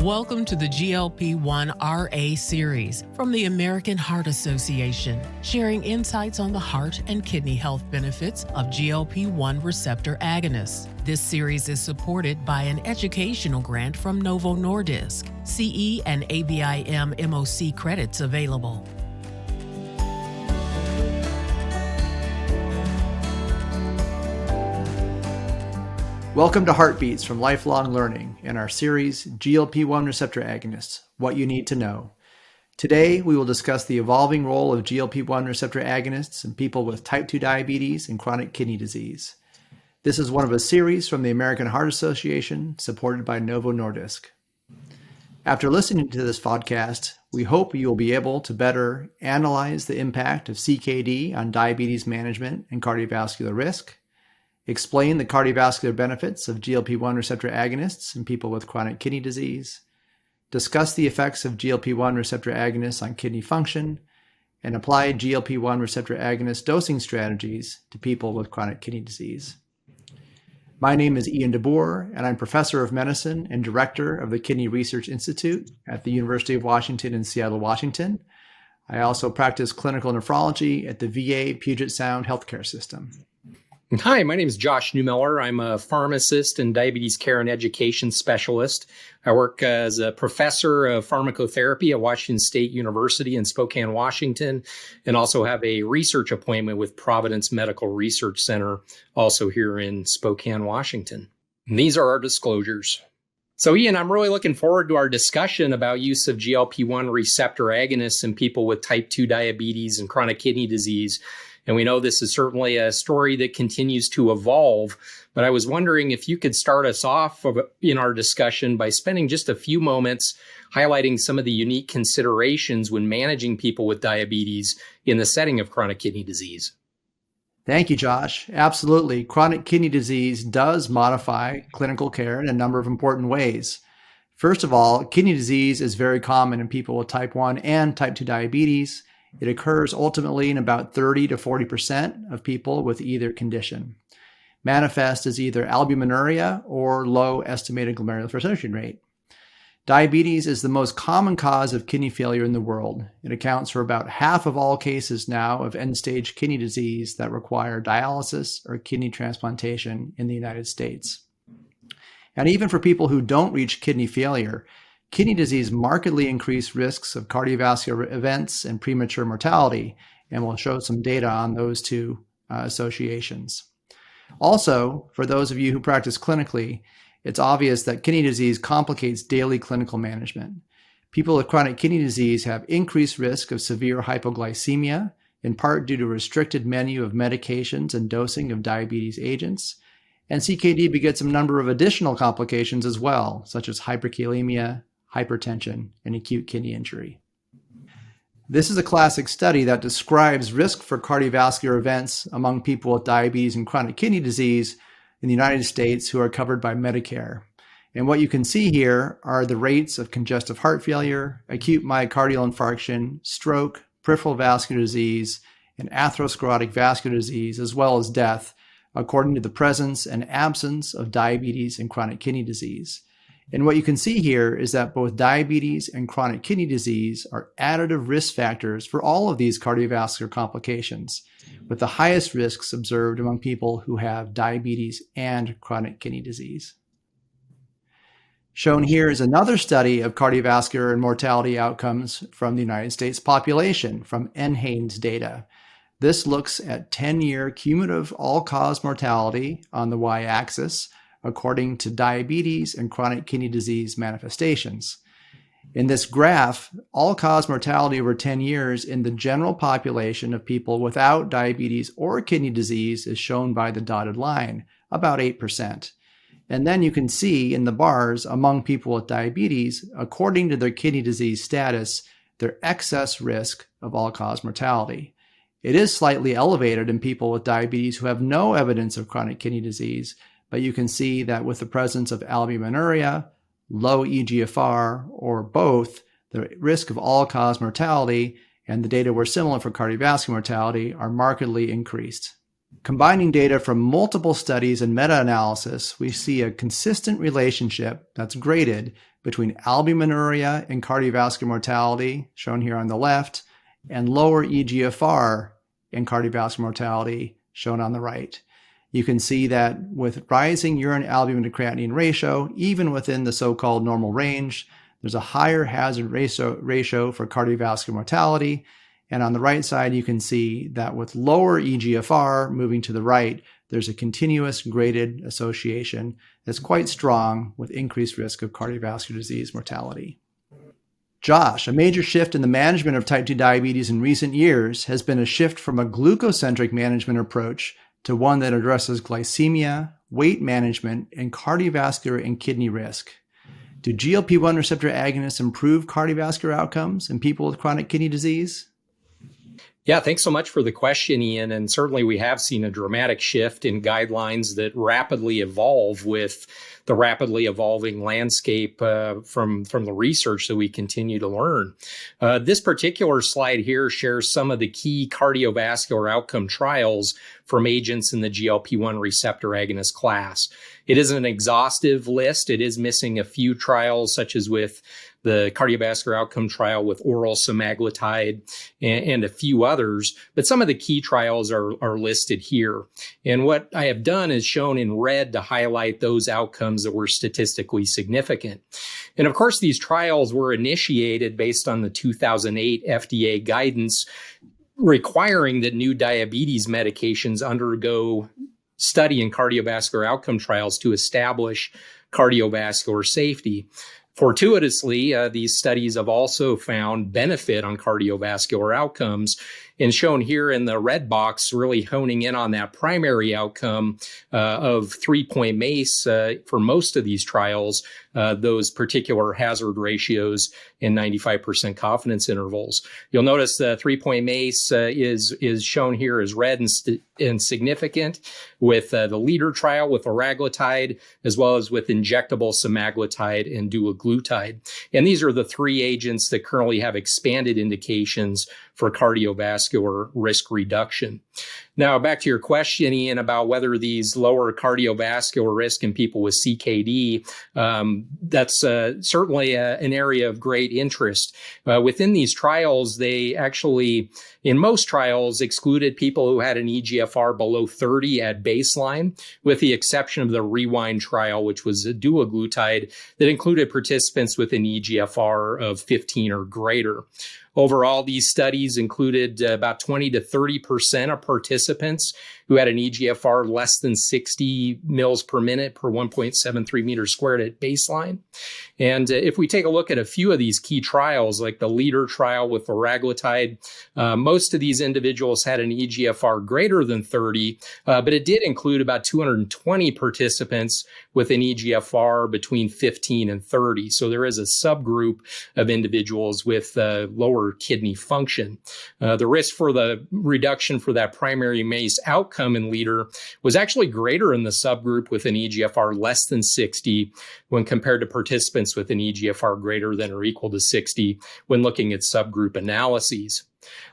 Welcome to the GLP-1 RA series from the American Heart Association, sharing insights on the heart and kidney health benefits of GLP-1 receptor agonists. This series is supported by an educational grant from Novo Nordisk. CE and ABIM MOC credits available. Welcome to Heartbeats from Lifelong Learning in our series, GLP-1 Receptor Agonists, What You Need to Know. Today, we will discuss the evolving role of GLP-1 receptor agonists in people with type 2 diabetes and chronic kidney disease. This is one of a series from the American Heart Association, supported by Novo Nordisk. After listening to this podcast, we hope you will be able to better analyze the impact of CKD on diabetes management and cardiovascular risk, explain the cardiovascular benefits of GLP-1 receptor agonists in people with chronic kidney disease, discuss the effects of GLP-1 receptor agonists on kidney function, and apply GLP-1 receptor agonist dosing strategies to people with chronic kidney disease. My name is Ian DeBoer, and I'm Professor of Medicine and Director of the Kidney Research Institute at the University of Washington in Seattle, Washington. I also practice clinical nephrology at the VA Puget Sound Healthcare System. Hi, my name is Josh Neumiller. I'm a pharmacist and diabetes care and education specialist. I work as a professor of pharmacotherapy at Washington State University in Spokane, Washington, and also have a research appointment with Providence Medical Research Center, also here in Spokane, Washington. And these are our disclosures. So Ian, I'm really looking forward to our discussion about use of GLP-1 receptor agonists in people with type 2 diabetes and chronic kidney disease. And we know this is certainly a story that continues to evolve, but I was wondering if you could start us off in our discussion by spending just a few moments highlighting some of the unique considerations when managing people with diabetes in the setting of chronic kidney disease. Thank you, Josh. Absolutely. Chronic kidney disease does modify clinical care in a number of important ways. First of all, kidney disease is very common in people with type 1 and type 2 diabetes. It occurs ultimately in about 30 to 40% of people with either condition. Manifest as either albuminuria or low estimated glomerular filtration rate. Diabetes is the most common cause of kidney failure in the world. It accounts for about half of all cases now of end-stage kidney disease that require dialysis or kidney transplantation in the United States. And even for people who don't reach kidney failure, kidney disease markedly increased risks of cardiovascular events and premature mortality, and we'll show some data on those two associations. Also, for those of you who practice clinically, it's obvious that kidney disease complicates daily clinical management. People with chronic kidney disease have increased risk of severe hypoglycemia, in part due to a restricted menu of medications and dosing of diabetes agents. And CKD begets a number of additional complications as well, such as hyperkalemia, hypertension, and acute kidney injury. This is a classic study that describes risk for cardiovascular events among people with diabetes and chronic kidney disease in the United States who are covered by Medicare. And what you can see here are the rates of congestive heart failure, acute myocardial infarction, stroke, peripheral vascular disease, and atherosclerotic vascular disease, as well as death, according to the presence and absence of diabetes and chronic kidney disease. And what you can see here is that both diabetes and chronic kidney disease are additive risk factors for all of these cardiovascular complications, with the highest risks observed among people who have diabetes and chronic kidney disease. Shown here is another study of cardiovascular and mortality outcomes from the United States population from NHANES data. This looks at 10-year cumulative all-cause mortality on the y-axis, according to diabetes and chronic kidney disease manifestations. In this graph, all-cause mortality over 10 years in the general population of people without diabetes or kidney disease is shown by the dotted line, about 8%. And then you can see in the bars among people with diabetes, according to their kidney disease status, their excess risk of all-cause mortality. It is slightly elevated in people with diabetes who have no evidence of chronic kidney disease, but you can see that with the presence of albuminuria, low eGFR, or both, the risk of all-cause mortality and the data were similar for cardiovascular mortality are markedly increased. Combining data from multiple studies and meta-analysis, we see a consistent relationship that's graded between albuminuria and cardiovascular mortality, shown here on the left, and lower eGFR and cardiovascular mortality, shown on the right. You can see that with rising urine albumin to creatinine ratio, even within the so-called normal range, there's a higher hazard ratio for cardiovascular mortality. And on the right side, you can see that with lower eGFR moving to the right, there's a continuous graded association that's quite strong with increased risk of cardiovascular disease mortality. Josh, a major shift in the management of type 2 diabetes in recent years has been a shift from a glucocentric management approach to one that addresses glycemia, weight management, and cardiovascular and kidney risk. Do GLP-1 receptor agonists improve cardiovascular outcomes in people with chronic kidney disease? Yeah, thanks so much for the question, Ian. And certainly we have seen a dramatic shift in guidelines that rapidly evolve with the rapidly evolving landscape from the research that we continue to learn. This particular slide here shares some of the key cardiovascular outcome trials from agents in the GLP-1 receptor agonist class. It isn't an exhaustive list. It is missing a few trials, such as with the cardiovascular outcome trial with oral semaglutide and a few others, but some of the key trials are listed here. And what I have done is shown in red to highlight those outcomes that were statistically significant. And of course, these trials were initiated based on the 2008 FDA guidance requiring that new diabetes medications undergo study in cardiovascular outcome trials to establish cardiovascular safety. Fortuitously, these studies have also found benefit on cardiovascular outcomes, and shown here in the red box, really honing in on that primary outcome of 3-point MACE for most of these trials, those particular hazard ratios in 95% confidence intervals. You'll notice the 3-point MACE is shown here as red and significant with the leader trial with liraglutide, as well as with injectable semaglutide and dulaglutide. And these are the three agents that currently have expanded indications for cardiovascular risk reduction. Now, back to your question, Ian, about whether these lower cardiovascular risk in people with CKD, that's certainly an area of great interest. Within these trials, they actually, in most trials, excluded people who had an eGFR below 30 at baseline, with the exception of the Rewind trial, which was a dulaglutide that included participants with an eGFR of 15 or greater. Overall, these studies included about 20 to 30% of participants who had an eGFR less than 60 mils per minute per 1.73 meters squared at baseline. And if we take a look at a few of these key trials, like the leader trial with liraglutide, most of these individuals had an eGFR greater than 30, but it did include about 220 participants with an eGFR between 15 and 30. So there is a subgroup of individuals with lower kidney function. The risk for the reduction for that primary MACE outcome in leader was actually greater in the subgroup with an eGFR less than 60 when compared to participants with an eGFR greater than or equal to 60 when looking at subgroup analyses.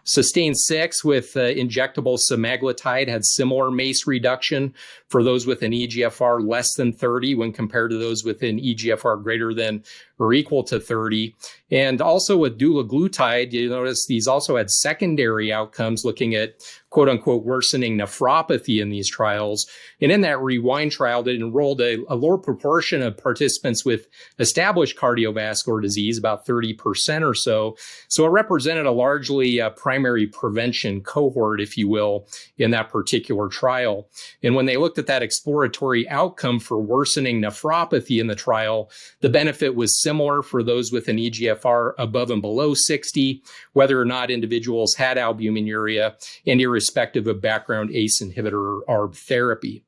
Sustain 6 with injectable semaglutide had similar MACE reduction for those with an eGFR less than 30 when compared to those with an eGFR greater than or equal to 30. And also with dulaglutide, you notice these also had secondary outcomes looking at quote unquote worsening nephropathy in these trials. And in that Rewind trial that enrolled a lower proportion of participants with established cardiovascular disease, about 30% or so. So it represented a largely primary prevention cohort, if you will, in that particular trial. And when they looked at that exploratory outcome for worsening nephropathy in the trial, the benefit was similar for those with an eGFR above and below 60, whether or not individuals had albuminuria and irrespective of background ACE inhibitor or ARB therapy.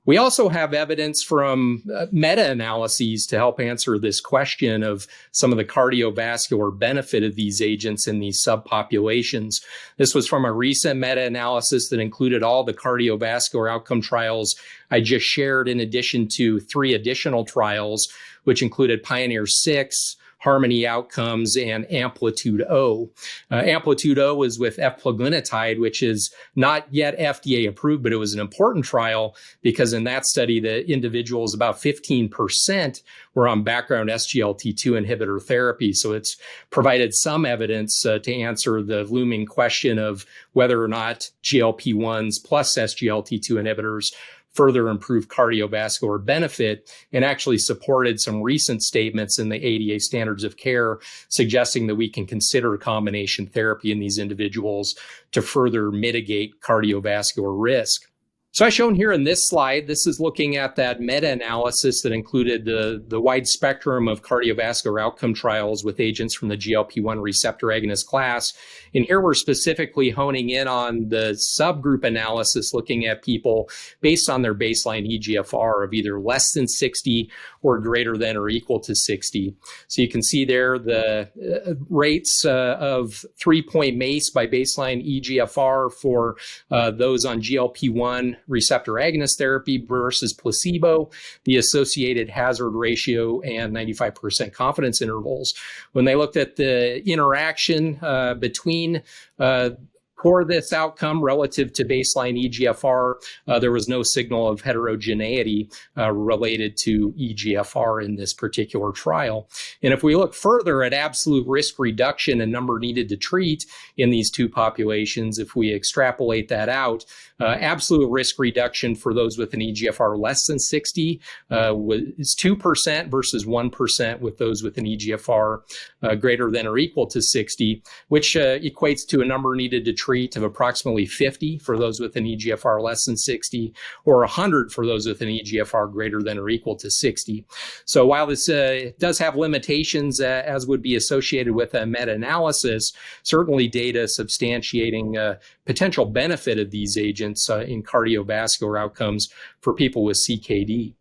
We also have evidence from meta-analyses to help answer this question of some of the cardiovascular benefit of these agents in these subpopulations. This was from a recent meta-analysis that included all the cardiovascular outcome trials I just shared, in addition to 3 additional trials, which included Pioneer 6, Harmony Outcomes, and Amplitude O. Amplitude O is with F-pluglinitide, which is not yet FDA approved, but it was an important trial because in that study, the individuals, about 15%, were on background SGLT2 inhibitor therapy. So it's provided some evidence to answer the looming question of whether or not GLP-1s plus SGLT2 inhibitors further improve cardiovascular benefit, and actually supported some recent statements in the ADA standards of care suggesting that we can consider combination therapy in these individuals to further mitigate cardiovascular risk. So as shown here in this slide, this is looking at that meta-analysis that included the wide spectrum of cardiovascular outcome trials with agents from the GLP-1 receptor agonist class. And here we're specifically honing in on the subgroup analysis, looking at people based on their baseline eGFR of either less than 60 or greater than or equal to 60. So you can see there the rates of 3-point MACE by baseline eGFR for those on GLP-1 receptor agonist therapy versus placebo, the associated hazard ratio, and 95% confidence intervals. When they looked at the interaction between for this outcome relative to baseline eGFR, there was no signal of heterogeneity related to eGFR in this particular trial. And if we look further at absolute risk reduction and number needed to treat in these two populations, if we extrapolate that out, absolute risk reduction for those with an eGFR less than 60 is 2% versus 1% with those with an eGFR greater than or equal to 60, which equates to a number needed to treat of approximately 50 for those with an eGFR less than 60, or 100 for those with an eGFR greater than or equal to 60. So while this does have limitations as would be associated with a meta-analysis, certainly data substantiating potential benefit of these agents in cardiovascular outcomes for people with CKD.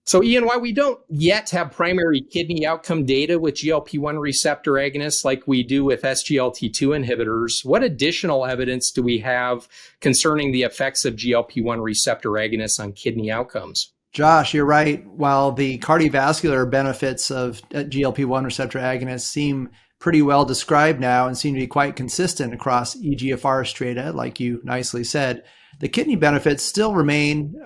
So Ian, while we don't yet have primary kidney outcome data with GLP-1 receptor agonists like we do with SGLT2 inhibitors, what additional evidence do we have concerning the effects of GLP-1 receptor agonists on kidney outcomes? Josh, you're right. While the cardiovascular benefits of GLP-1 receptor agonists seem pretty well described now and seem to be quite consistent across eGFR strata, like you nicely said, the kidney benefits still remain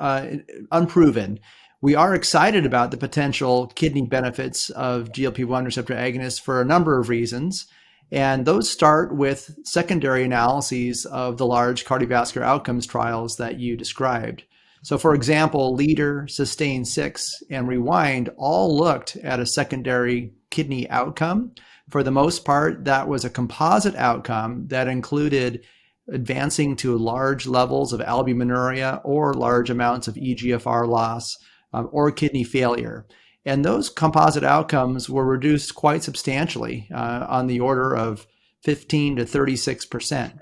unproven. We are excited about the potential kidney benefits of GLP-1 receptor agonists for a number of reasons. And those start with secondary analyses of the large cardiovascular outcomes trials that you described. So for example, LEADER, SUSTAIN 6, and REWIND all looked at a secondary kidney outcome. For the most part, that was a composite outcome that included advancing to large levels of albuminuria or large amounts of eGFR loss, or kidney failure. And those composite outcomes were reduced quite substantially on the order of 15 to 36%.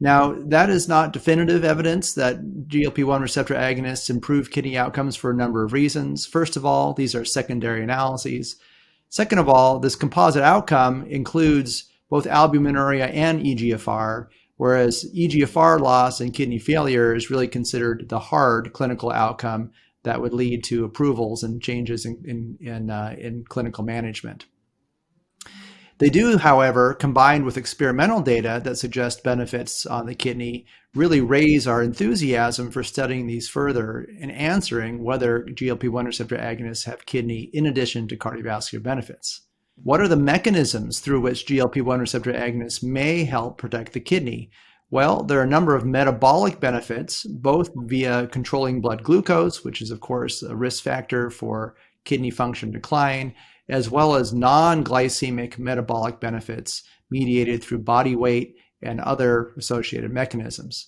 Now, that is not definitive evidence that GLP-1 receptor agonists improve kidney outcomes for a number of reasons. First of all, these are secondary analyses. Second of all, this composite outcome includes both albuminuria and eGFR, whereas eGFR loss and kidney failure is really considered the hard clinical outcome that would lead to approvals and changes in clinical management. They do, however, combined with experimental data that suggest benefits on the kidney, really raise our enthusiasm for studying these further and answering whether GLP-1 receptor agonists have kidney in addition to cardiovascular benefits. What are the mechanisms through which GLP-1 receptor agonists may help protect the kidney? Well, there are a number of metabolic benefits, both via controlling blood glucose, which is, of course, a risk factor for kidney function decline, as well as non-glycemic metabolic benefits mediated through body weight and other associated mechanisms.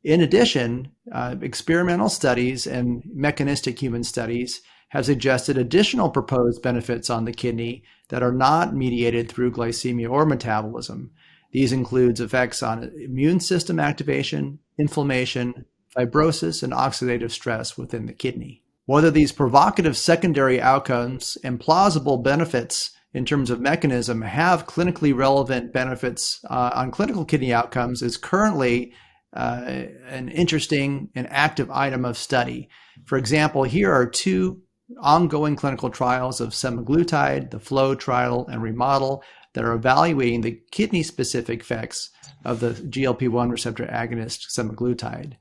In addition, experimental studies and mechanistic human studies have suggested additional proposed benefits on the kidney that are not mediated through glycemia or metabolism. These include effects on immune system activation, inflammation, fibrosis, and oxidative stress within the kidney. Whether these provocative secondary outcomes and plausible benefits in terms of mechanism have clinically relevant benefits on clinical kidney outcomes is currently an interesting and active item of study. For example, here are two ongoing clinical trials of semaglutide, the FLOW trial, and REMODEL that are evaluating the kidney-specific effects of the GLP-1 receptor agonist semaglutide.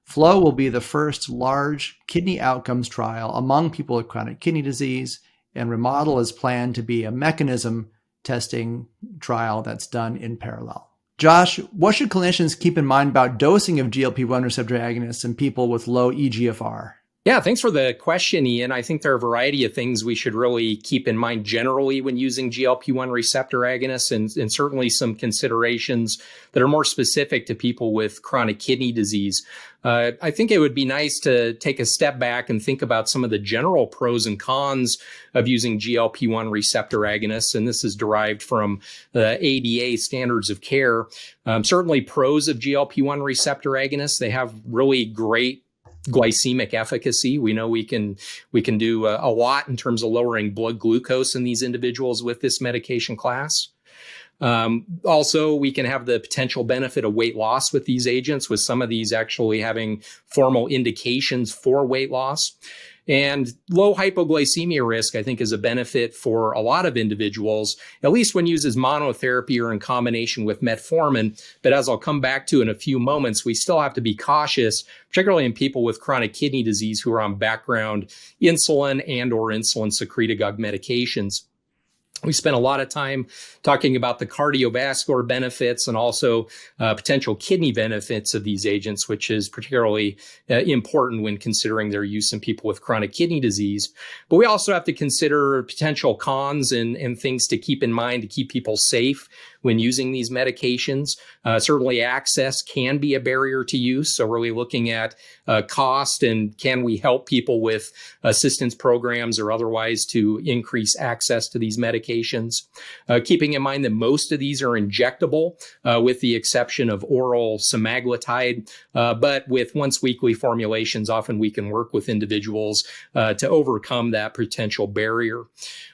FLOW will be the first large kidney outcomes trial among people with chronic kidney disease, and REMODEL is planned to be a mechanism testing trial that's done in parallel. Josh, what should clinicians keep in mind about dosing of GLP-1 receptor agonists in people with low eGFR? Yeah, thanks for the question, Ian. I think there are a variety of things we should really keep in mind generally when using GLP-1 receptor agonists, and certainly some considerations that are more specific to people with chronic kidney disease. I think it would be nice to take a step back and think about some of the general pros and cons of using GLP-1 receptor agonists, and this is derived from the ADA standards of care. Certainly pros of GLP-1 receptor agonists, they have really great glycemic efficacy. We know we can do a lot in terms of lowering blood glucose in these individuals with this medication class. Also, we can have the potential benefit of weight loss with these agents, with some of these actually having formal indications for weight loss. And low hypoglycemia risk, I think, is a benefit for a lot of individuals, at least when used as monotherapy or in combination with metformin. But as I'll come back to in a few moments, we still have to be cautious, particularly in people with chronic kidney disease who are on background insulin and or insulin secretagogue medications. We spent a lot of time talking about the cardiovascular benefits and also potential kidney benefits of these agents, which is particularly important when considering their use in people with chronic kidney disease. But we also have to consider potential cons and things to keep in mind to keep people safe when using these medications. Certainly access can be a barrier to use. So really looking at cost and can we help people with assistance programs or otherwise to increase access to these medications. Keeping in mind that most of these are injectable with the exception of oral semaglutide, but with once weekly formulations, often we can work with individuals to overcome that potential barrier.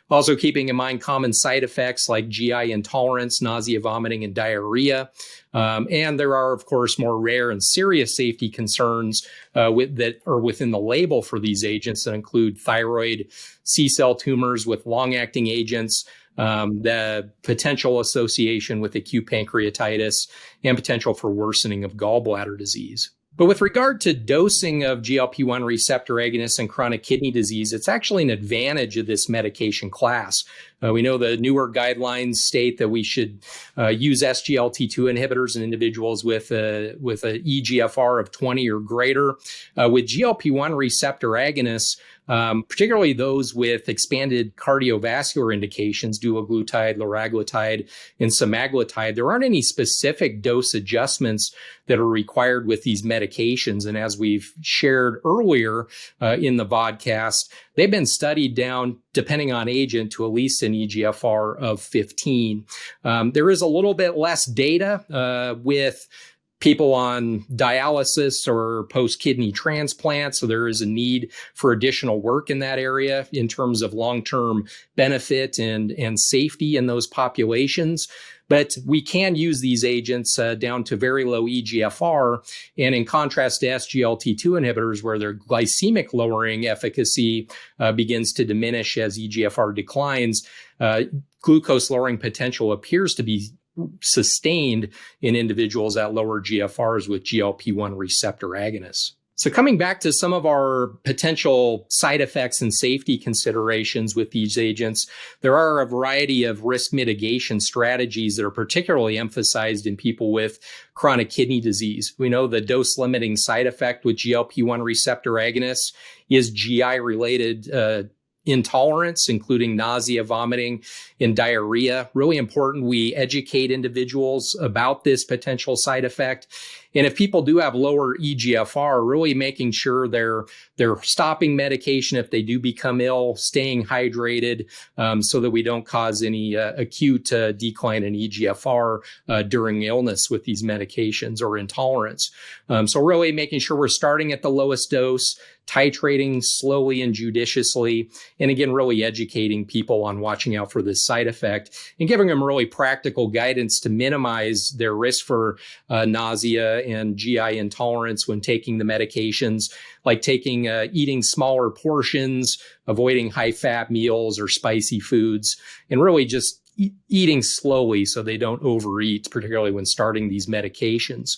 Also keeping in mind common side effects like GI intolerance, nausea, vomiting, and diarrhea. And there are, of course, more rare and serious safety concerns that are within the label for these agents that include thyroid, C-cell tumors with long-acting agents, the potential association with acute pancreatitis, and potential for worsening of gallbladder disease. But with regard to dosing of GLP-1 receptor agonists in chronic kidney disease, it's actually an advantage of this medication class. We know the newer guidelines state that we should use SGLT2 inhibitors in individuals with a eGFR of 20 or greater. With GLP-1 receptor agonists, particularly those with expanded cardiovascular indications, dulaglutide, liraglutide, and semaglutide, there aren't any specific dose adjustments that are required with these medications. And as we've shared earlier in the vodcast, they've been studied down, depending on agent, to at least an eGFR of 15. There is a little bit less data with people on dialysis or post-kidney transplant. So there is a need for additional work in that area in terms of long-term benefit and safety in those populations. But we can use these agents down to very low eGFR. And in contrast to SGLT2 inhibitors, where their glycemic lowering efficacy begins to diminish as eGFR declines, glucose lowering potential appears to be sustained in individuals at lower GFRs with GLP-1 receptor agonists. So coming back to some of our potential side effects and safety considerations with these agents, there are a variety of risk mitigation strategies that are particularly emphasized in people with chronic kidney disease. We know the dose-limiting side effect with GLP-1 receptor agonists is GI-related intolerance, including nausea, vomiting, and diarrhea. Really important we educate individuals about this potential side effect. And if people do have lower eGFR, really making sure they're stopping medication if they do become ill, staying hydrated, so that we don't cause any acute decline in eGFR during illness with these medications or intolerance. So really making sure we're starting at the lowest dose, titrating slowly and judiciously, and again, really educating people on watching out for this side effect and giving them really practical guidance to minimize their risk for nausea and GI intolerance when taking the medications, like eating smaller portions, avoiding high-fat meals or spicy foods, and really just eating slowly so they don't overeat, particularly when starting these medications.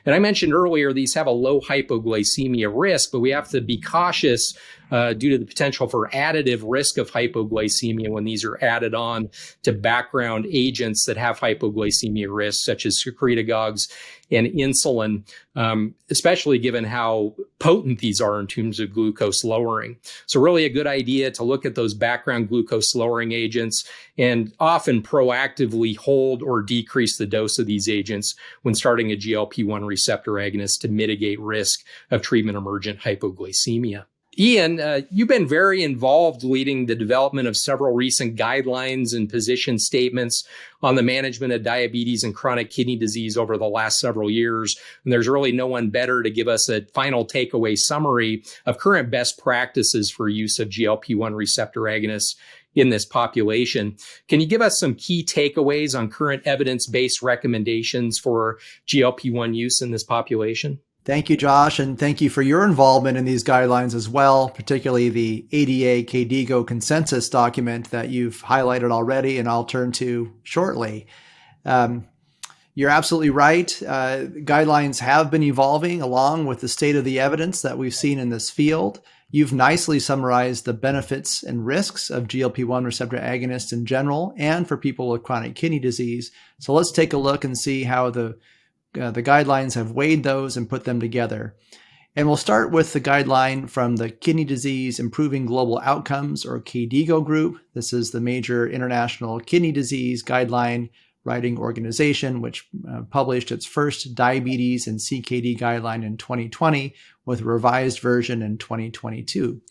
And I mentioned earlier, these have a low hypoglycemia risk, but we have to be cautious due to the potential for additive risk of hypoglycemia when these are added on to background agents that have hypoglycemia risk, such as secretagogues and insulin, especially given how potent these are in terms of glucose lowering. So really a good idea to look at those background glucose lowering agents and often proactively hold or decrease the dose of these agents when starting a GLP-1 receptor agonist to mitigate risk of treatment emergent hypoglycemia. Ian, you've been very involved leading the development of several recent guidelines and position statements on the management of diabetes and chronic kidney disease over the last several years. And there's really no one better to give us a final takeaway summary of current best practices for use of GLP-1 receptor agonists in this population. Can you give us some key takeaways on current evidence-based recommendations for GLP-1 use in this population? Thank you, Josh, and thank you for your involvement in these guidelines as well, particularly the ADA KDIGO consensus document that you've highlighted already and I'll turn to shortly. You're absolutely right. Guidelines have been evolving along with the state of the evidence that we've seen in this field. You've nicely summarized the benefits and risks of GLP-1 receptor agonists in general and for people with chronic kidney disease. So let's take a look and see how the guidelines have weighed those and put them together. And we'll start with the guideline from the Kidney Disease Improving Global Outcomes, or KDIGO group. This is the major international kidney disease guideline writing organization, which published its first diabetes and CKD guideline in 2020 with a revised version in 2022.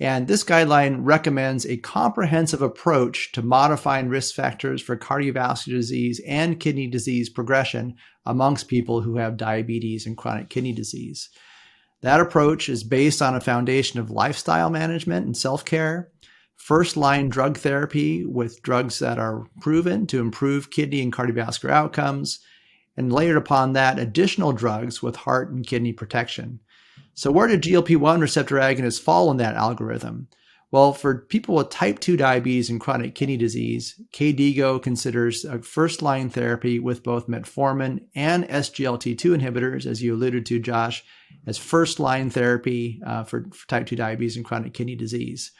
And this guideline recommends a comprehensive approach to modifying risk factors for cardiovascular disease and kidney disease progression amongst people who have diabetes and chronic kidney disease. That approach is based on a foundation of lifestyle management and self-care, first-line drug therapy with drugs that are proven to improve kidney and cardiovascular outcomes, and layered upon that, additional drugs with heart and kidney protection. So where do GLP-1 receptor agonists fall in that algorithm? Well, for people with type 2 diabetes and chronic kidney disease, KDIGO considers a first-line therapy with both metformin and SGLT2 inhibitors, as you alluded to, Josh, as first-line therapy for type 2 diabetes and chronic kidney disease.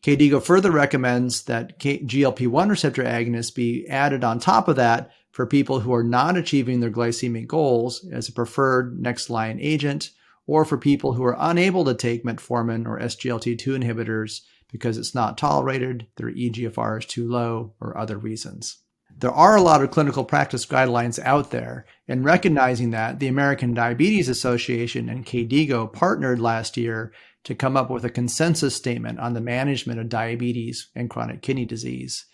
KDIGO further recommends that GLP-1 receptor agonists be added on top of that for people who are not achieving their glycemic goals as a preferred next-line agent, or for people who are unable to take metformin or SGLT2 inhibitors because it's not tolerated, their eGFR is too low, or other reasons. There are a lot of clinical practice guidelines out there, and recognizing that, the American Diabetes Association and KDIGO partnered last year to come up with a consensus statement on the management of diabetes and chronic kidney disease.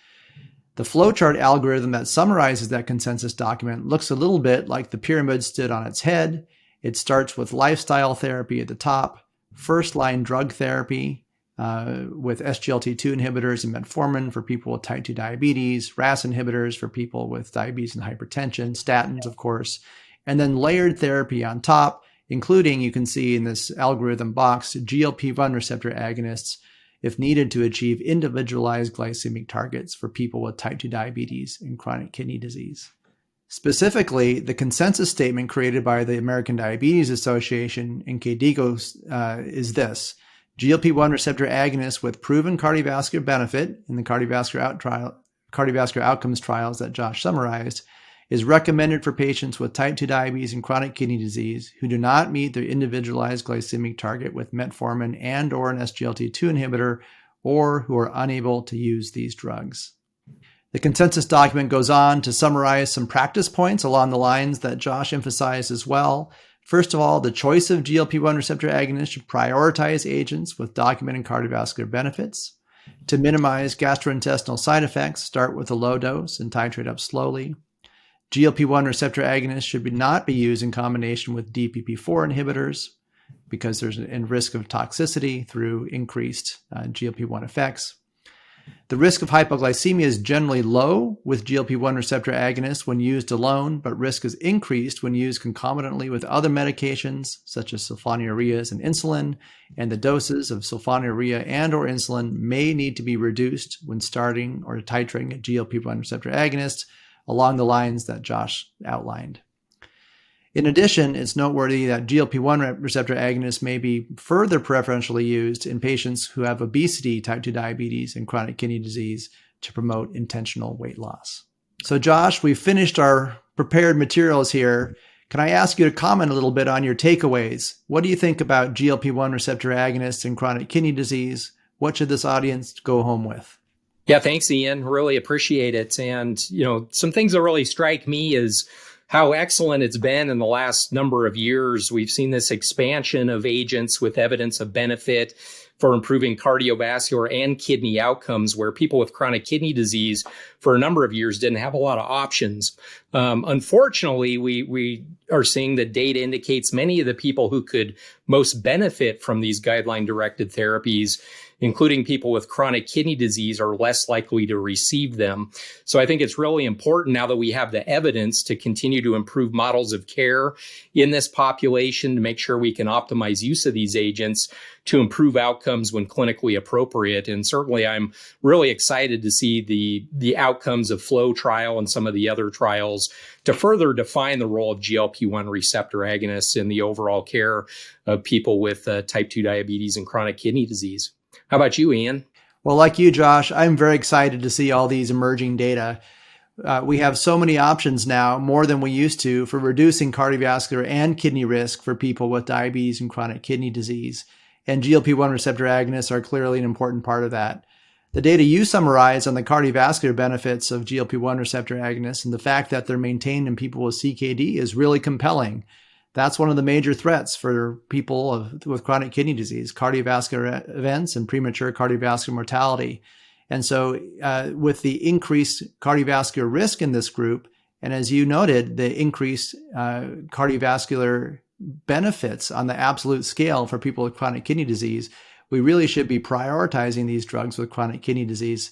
The flowchart algorithm that summarizes that consensus document looks a little bit like the pyramid stood on its head. It starts with lifestyle therapy at the top, first-line drug therapy with SGLT2 inhibitors and metformin for people with type 2 diabetes, RAS inhibitors for people with diabetes and hypertension, statins, of course, and then layered therapy on top, including, you can see in this algorithm box, GLP-1 receptor agonists, if needed to achieve individualized glycemic targets for people with type 2 diabetes and chronic kidney disease. Specifically, the consensus statement created by the American Diabetes Association and KDIGO is this: GLP-1 receptor agonists with proven cardiovascular benefit in the cardiovascular outcomes trials that Josh summarized is recommended for patients with type 2 diabetes and chronic kidney disease who do not meet their individualized glycemic target with metformin and or an SGLT2 inhibitor, or who are unable to use these drugs. The consensus document goes on to summarize some practice points along the lines that Josh emphasized as well. First of all, the choice of GLP-1 receptor agonists should prioritize agents with documented cardiovascular benefits. To minimize gastrointestinal side effects, start with a low dose and titrate up slowly. GLP-1 receptor agonists should not be used in combination with DPP-4 inhibitors because there's a risk of toxicity through increased GLP-1 effects. The risk of hypoglycemia is generally low with GLP-1 receptor agonists when used alone, but risk is increased when used concomitantly with other medications such as sulfonylureas and insulin, and the doses of sulfonylurea and or insulin may need to be reduced when starting or titrating a GLP-1 receptor agonist along the lines that Josh outlined. In addition, it's noteworthy that GLP-1 receptor agonists may be further preferentially used in patients who have obesity, type 2 diabetes, and chronic kidney disease to promote intentional weight loss. So Josh, we've finished our prepared materials here. Can I ask you to comment a little bit on your takeaways? What do you think about GLP-1 receptor agonists and chronic kidney disease? What should this audience go home with? Yeah, thanks, Ian. Really appreciate it. And, some things that really strike me is how excellent it's been in the last number of years. We've seen this expansion of agents with evidence of benefit for improving cardiovascular and kidney outcomes, where people with chronic kidney disease for a number of years didn't have a lot of options. Unfortunately, we are seeing that data indicates many of the people who could most benefit from these guideline-directed therapies, including people with chronic kidney disease, are less likely to receive them. So I think it's really important now that we have the evidence to continue to improve models of care in this population to make sure we can optimize use of these agents to improve outcomes when clinically appropriate. And certainly I'm really excited to see the outcomes of FLOW trial and some of the other trials to further define the role of GLP-1 receptor agonists in the overall care of people with type 2 diabetes and chronic kidney disease. How about you, Ian? Well, like you, Josh, I'm very excited to see all these emerging data. We have so many options now, more than we used to, for reducing cardiovascular and kidney risk for people with diabetes and chronic kidney disease. And GLP-1 receptor agonists are clearly an important part of that. The data you summarize on the cardiovascular benefits of GLP-1 receptor agonists and the fact that they're maintained in people with CKD is really compelling. That's one of the major threats for people with chronic kidney disease, cardiovascular events and premature cardiovascular mortality. And so with the increased cardiovascular risk in this group, and as you noted, the increased cardiovascular benefits on the absolute scale for people with chronic kidney disease, we really should be prioritizing these drugs with chronic kidney disease,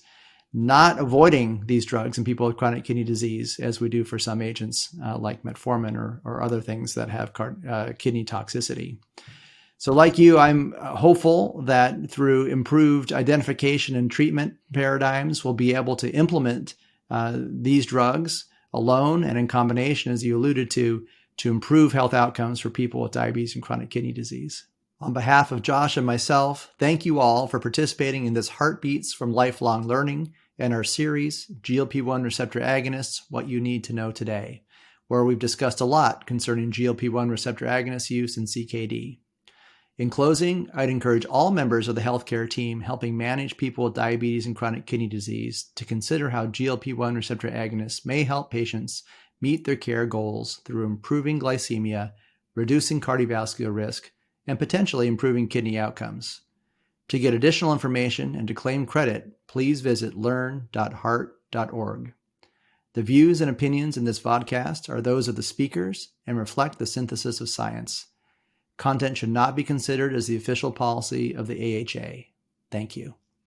not avoiding these drugs in people with chronic kidney disease as we do for some agents like metformin or other things that have kidney toxicity. So like you, I'm hopeful that through improved identification and treatment paradigms, we'll be able to implement these drugs alone and in combination, as you alluded to improve health outcomes for people with diabetes and chronic kidney disease. On behalf of Josh and myself, thank you all for participating in this Heartbeats from Lifelong Learning and our series, GLP-1 receptor agonists, What You Need to Know Today, where we've discussed a lot concerning GLP-1 receptor agonist use in CKD. In closing, I'd encourage all members of the healthcare team helping manage people with diabetes and chronic kidney disease to consider how GLP-1 receptor agonists may help patients meet their care goals through improving glycemia, reducing cardiovascular risk, and potentially improving kidney outcomes. To get additional information and to claim credit, please visit learn.heart.org. The views and opinions in this vodcast are those of the speakers and reflect the synthesis of science. Content should not be considered as the official policy of the AHA. Thank you.